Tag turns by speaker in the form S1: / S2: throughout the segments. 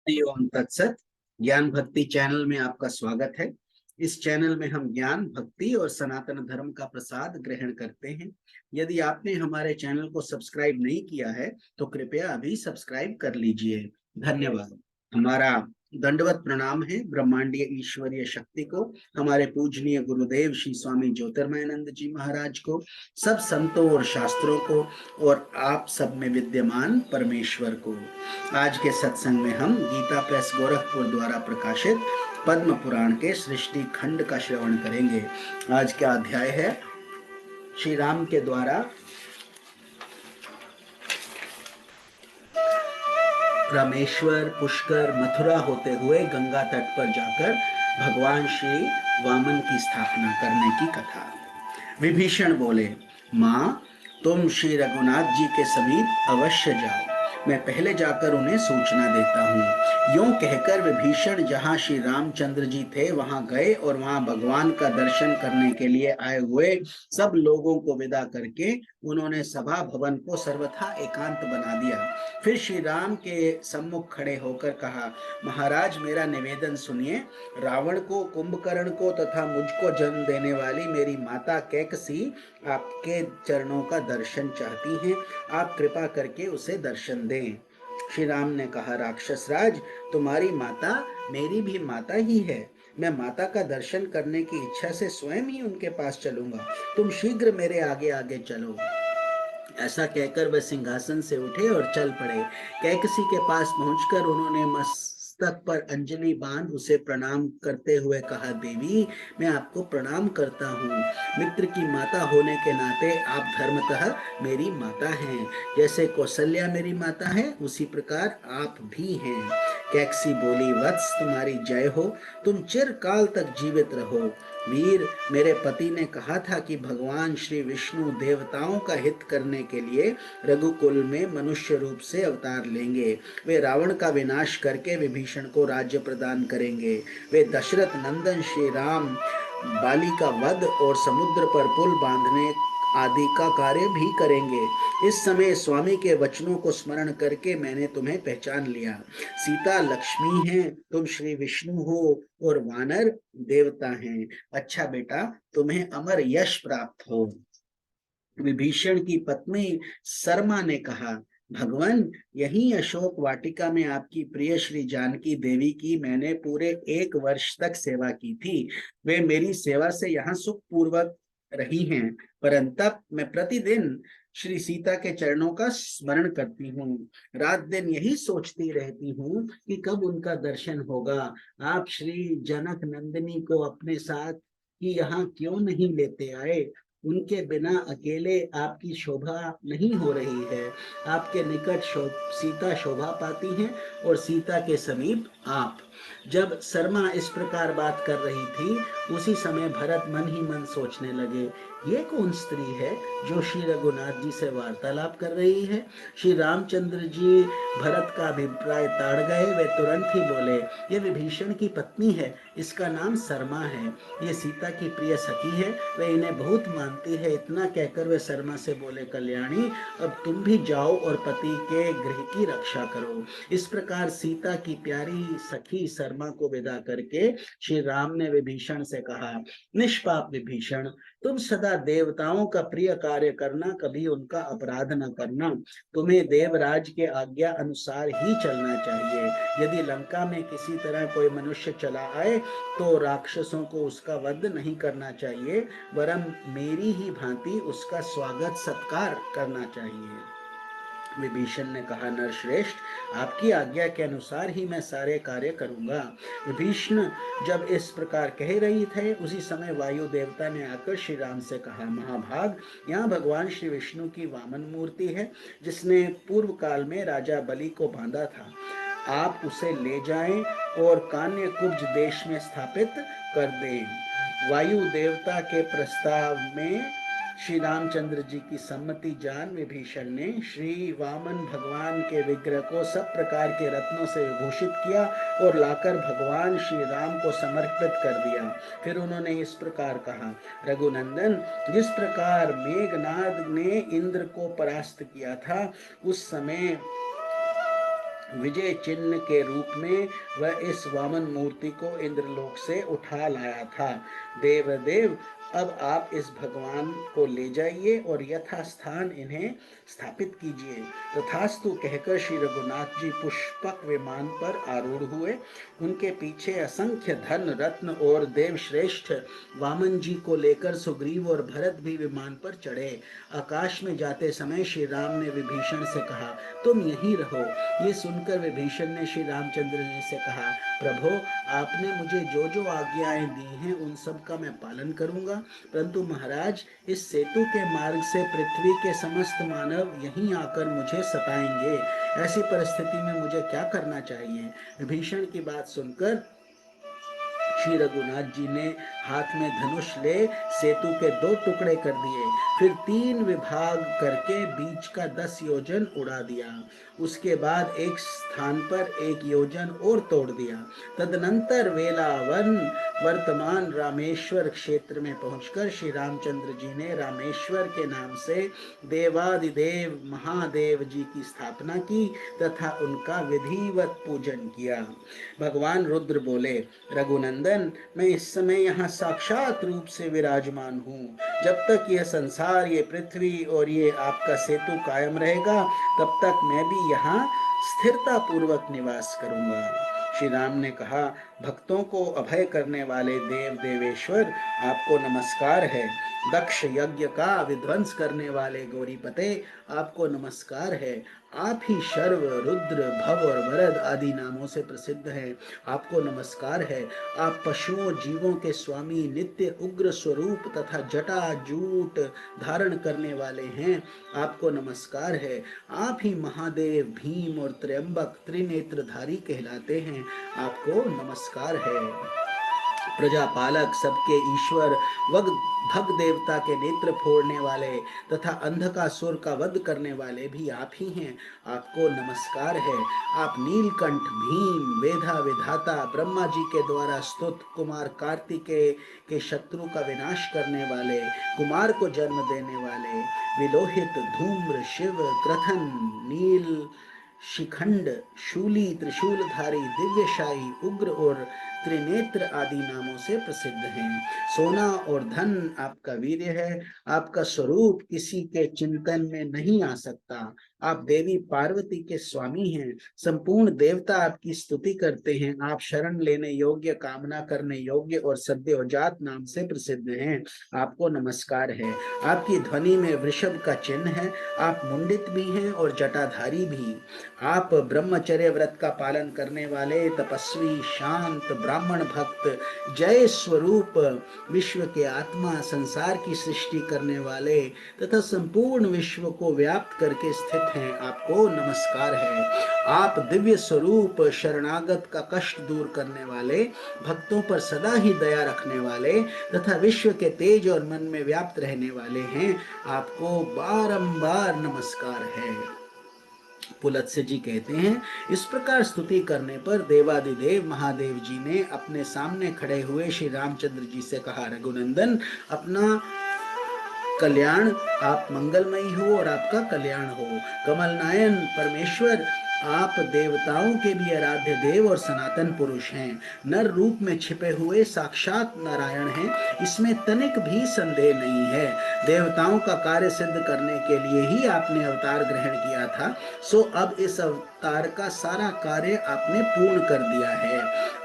S1: ओम तत्सत। ज्ञान भक्ति चैनल में आपका स्वागत है। इस चैनल में हम ज्ञान भक्ति और सनातन धर्म का प्रसाद ग्रहण करते हैं। यदि आपने हमारे चैनल को सब्सक्राइब नहीं किया है तो कृपया अभी सब्सक्राइब कर लीजिए। धन्यवाद। हमारा दंडवत प्रणाम है ब्रह्मांडीय ईश्वरीय शक्ति को, हमारे पूजनीय गुरुदेव श्री स्वामी ज्योतिर्मयानंद जी महाराज को, सब संतों और शास्त्रों को और आप सब में विद्यमान परमेश्वर को। आज के सत्संग में हम गीता प्रेस गोरखपुर द्वारा प्रकाशित पद्म पुराण के सृष्टि खंड का श्रवण करेंगे। आज का अध्याय है श्री राम के द्वारा रामेश्वर, पुष्कर, मथुरा होते हुए गंगा तट पर जाकर भगवान श्री वामन की स्थापना करने की कथा। विभीषण बोले, माँ तुम श्री रघुनाथ जी के समीप अवश्य जाओ, मैं पहले जाकर उन्हें सूचना देता हूँ। यूं कहकर विभीषण जहाँ श्री रामचंद्र जी थे वहां गए और वहां भगवान का दर्शन करने के लिए आए हुए सब लोगों को विदा करके उन्होंने सभा भवन को सर्वथा एकांत बना दिया। फिर श्री राम के सम्मुख खड़े होकर कहा, महाराज मेरा निवेदन सुनिए। रावण को, कुंभकर्ण को तथा मुझको जन्म देने वाली मेरी माता कैकसी आपके चरणों का दर्शन चाहती हैं। आप कृपा करके उसे दर्शन दें। श्री राम ने कहा, राक्षस राज, तुम्हारी माता मेरी भी माता ही है। मैं माता का दर्शन करने की इच्छा से स्वयं ही उनके पास चलूंगा। तुम शीघ्र मेरे आगे आगे चलो। ऐसा कहकर वह सिंहासन से उठे और चल पड़े। कैकसी के पास पहुंचकर उन्होंने मस्तक पर अंजलि बांध उसे प्रणाम करते हुए कहा, देवी मैं आपको प्रणाम करता हूँ। मित्र की माता होने के नाते आप धर्मतः मेरी माता हैं। जैसे कौशल्या मेरी माता है उसी प्रकार आप भी हैं। कैकसी बोली, वत्स तुम्हारी जय हो, तुम चिरकाल तक जीवित रहो। वीर, मेरे पति ने कहा था कि भगवान श्री विष्णु देवताओं का हित करने के लिए रघुकुल में मनुष्य रूप से अवतार लेंगे। वे रावण का विनाश करके विभीषण को राज्य प्रदान करेंगे। वे दशरथ नंदन श्री राम बाली का वध और समुद्र पर पुल बांधने आदि का कार्य भी करेंगे। इस समय स्वामी के वचनों को स्मरण करके मैंने तुम्हें पहचान लिया। सीता लक्ष्मी है, तुम श्री विष्णु हो और वानर देवता हैं। अच्छा बेटा, तुम्हें अमर यश प्राप्त हो। विभीषण की पत्नी शर्मा ने कहा, भगवान यही अशोक वाटिका में आपकी प्रिय श्री जानकी देवी की मैंने पूरे 1 वर्ष तक सेवा की थी। वे मेरी सेवा से यहाँ सुख पूर्वक रही हैं, परंतु मैं प्रतिदिन श्री सीता के चरणों का स्मरण करती हूँ। रात दिन यही सोचती रहती हूँ कि कब उनका दर्शन होगा। आप श्री जनक नंदिनी को अपने साथ कि यहाँ क्यों नहीं लेते आए। उनके बिना अकेले आपकी शोभा नहीं हो रही है। आपके निकट सीता शोभा पाती हैं और सीता के समीप आप। जब शर्मा इस प्रकार बात कर रही थी उसी समय भरत मन ही मन सोचने लगे, ये कौन स्त्री है जो श्री रघुनाथ जी से वार्तालाप कर रही है। श्री रामचंद्र जी भरत का अभिप्राय ताड़ गए। वे तुरंत ही बोले, ये विभीषण की पत्नी है, इसका नाम शर्मा है, ये सीता की प्रिय सखी है, वे इन्हें बहुत मानती है। इतना कहकर वे शर्मा से बोले, कल्याणी अब तुम भी जाओ और पति के गृह की रक्षा करो। इस प्रकार सीता की प्यारी सखी शर्मा को विदा करके श्री राम ने विभीषण से कहा, निष्पाप विभीषण, तुम सदा देवताओं का प्रिय कार्य करना, कभी उनका अपराध न करना। तुम्हें देवराज के आज्ञा अनुसार ही चलना चाहिए। यदि लंका में किसी तरह कोई मनुष्य चला आए तो राक्षसों को उसका वध नहीं करना चाहिए, वरन मेरी ही भांति उसका स्वागत सत्कार करना चाहिए। विभीषण ने कहा, नरश्रेष्ठ, आपकी आज्ञा के अनुसार ही मैं सारे कार्य करूंगा। विभीषण जब इस प्रकार कह रही थे उसी समय वायु देवता ने आकर श्री राम से कहा, महाभाग, यहाँ भगवान श्री विष्णु की वामन मूर्ति है जिसने पूर्व काल में राजा बलि को बांधा था। आप उसे ले जाएं और कान्य कुब्ज देश में स्थापित कर दें। वायु देवता के प्रस्ताव में श्री रामचंद्र जी की सम्मति जान विभीषण ने श्री वामन भगवान के विग्रह को सब प्रकार के रत्नों से विभूषित किया और लाकर भगवान श्री राम को समर्पित कर दिया। फिर उन्होंने इस प्रकार कहा, रघुनंदन, जिस प्रकार मेघनाद ने इंद्र को परास्त किया था उस समय विजय चिन्ह के रूप में वह इस वामन मूर्ति को इंद्रलोक से उठा लाया था। देवदेव, अब आप इस भगवान को ले जाइए और यथास्थान इन्हें स्थापित कीजिए। तथास्तु कहकर श्री रघुनाथ जी पुष्पक विमान पर आरूढ़ हुए। उनके पीछे असंख्य धन रत्न और देव श्रेष्ठ वामन जी को लेकर सुग्रीव और भरत भी विमान पर चढ़े। आकाश में जाते समय श्री राम ने विभीषण से कहा, तुम यहीं रहो। ये सुनकर विभीषण ने श्री रामचंद्र जी से कहा, प्रभु, आपने मुझे जो जो आज्ञाएं दी हैं उन सब का मैं पालन करूंगा, परंतु महाराज, इस सेतु के मार्ग से पृथ्वी के समस्त मानव यहीं आकर मुझे सताएंगे। ऐसी परिस्थिति में मुझे क्या करना चाहिए? विभीषण की बात सुनकर श्री रघुनाथ जी ने हाथ में धनुष ले सेतु के 2 टुकड़े कर दिए, फिर 3 विभाग करके बीच का 10 योजन उड़ा दिया। उसके बाद एक स्थान पर 1 योजन और तोड़ दिया। तदनंतर वेलावन वर्तमान रामेश्वर क्षेत्र में पहुंचकर श्री रामचंद्र जी ने रामेश्वर के नाम से देवादिदेव महादेव जी की स्थापना की तथा उनका विधिवत पूजन किया। भगवान रुद्र बोले, रघुनंदन, मैं इस समय यहाँ साक्षात रूप से विराजमान हूँ। जब तक यह संसार, ये पृथ्वी और ये आपका सेतु कायम रहेगा, तब तक मैं भी यहाँ स्थिरता पूर्वक निवास करूंगा। श्री राम ने कहा, भक्तों को अभय करने वाले देव देवेश्वर, आपको नमस्कार है। दक्ष यज्ञ का विध्वंस करने वाले गौरीपते, आपको नमस्कार है। आप ही शर्व, रुद्र, भव और वरद आदि नामों से प्रसिद्ध हैं। आपको नमस्कार है। आप पशुओं जीवों के स्वामी, नित्य उग्र स्वरूप तथा जटा जूट धारण करने वाले हैं। आपको नमस्कार है। आप ही महादेव, भीम और त्र्यंबक त्रिनेत्रधारी कहलाते हैं। आपको नमस्कार है। प्रजापालक, सबके ईश्वर, भग देवता के नेत्र फोड़ने वाले तथा अंधकासुर का वध करने वाले भी आप ही हैं। आपको नमस्कार है। आप नीलकंठ, भीम, वेदा विधाता, ब्रह्मा जी के द्वारा स्तुत, कुमार कार्तिकेय के शत्रु का विनाश करने वाले, कुमार को जन्म देने वाले, विलोहित, धूम्र, शिव, क्रथन, नील शिखंड, शूली, त्रिशूलधारी, दिव्यशाही, उग्र और त्रिनेत्र आदि नामों से प्रसिद्ध हैं। सोना और धन आपका वीर्य है। आपका स्वरूप किसी के चिंतन में नहीं आ सकता। आप देवी पार्वती के स्वामी हैं। संपूर्ण देवता आपकी स्तुति करते हैं। आप शरण लेने योग्य, कामना करने योग्य और सद्योजात नाम से प्रसिद्ध हैं। आपको नमस्कार है। आपकी ध्वनि में वृषभ का चिन्ह है। आप मुंडित भी हैं और जटाधारी भी। आप ब्रह्मचर्य व्रत का पालन करने वाले तपस्वी, शांत, ब्राह्मण भक्त, जय स्वरूप, विश्व के आत्मा, संसार की सृष्टि करने वाले तथा संपूर्ण विश्व को व्याप्त करके स्थित हैं। आपको नमस्कार है। आप दिव्य स्वरूप, शरणागत का कष्ट दूर करने वाले, भक्तों पर सदा ही दया रखने वाले तथा विश्व के तेज और मन में व्याप्त रहने वाले हैं। आपको बारंबार नमस्कार है। पुलत्स्य जी कहते हैं, इस प्रकार स्तुति करने पर देवादिदेव महादेव जी ने अपने सामने खड़े हुए श्री रामचंद्र जी से कहा, रघुनंदन, अपना कल्याण, आप मंगलमयी हो और आपका कल्याण हो। कमल नयन परमेश्वर, आप देवताओं के भी आराध्य देव और सनातन पुरुष हैं। नर रूप में छिपे हुए साक्षात नारायण हैं, इसमें तनिक भी संदेह नहीं है। देवताओं का कार्य सिद्ध करने के लिए ही आपने अवतार ग्रहण किया था, सो अब इस अवतार का सारा कार्य आपने पूर्ण कर दिया है।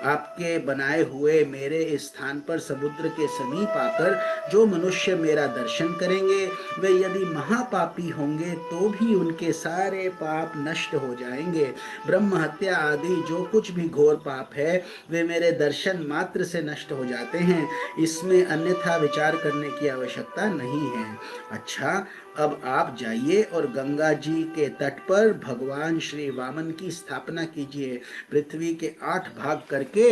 S1: आपके बनाए हुए मेरे इस स्थान पर समुद्र के समीप आकर जो मनुष्य मेरा दर्शन करेंगे, वे यदि महापापी होंगे तो भी उनके सारे पाप नष्ट हो जाएंगे। ब्रह्म हत्या आदि जो कुछ भी घोर पाप है, वे मेरे दर्शन मात्र से नष्ट हो जाते हैं। इसमें अन्यथा विचार करने की आवश्यकता नहीं है। अच्छा, अब आप जाइए और गंगा जी के तट पर भगवान श्री वामन की स्थापना कीजिए। पृथ्वी के 8 भाग करके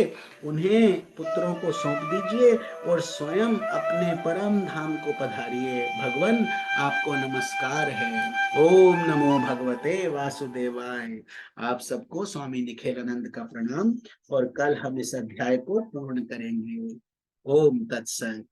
S1: उन्हें पुत्रों को सौंप दीजिए और स्वयं अपने परम धाम को पधारिए। भगवान, आपको नमस्कार है। ओम नमो भगवते वासुदेवाय। आप सबको स्वामी निखिलानंद का प्रणाम। और कल हम इस अध्याय को पूर्ण करेंगे। ओम तत्सत।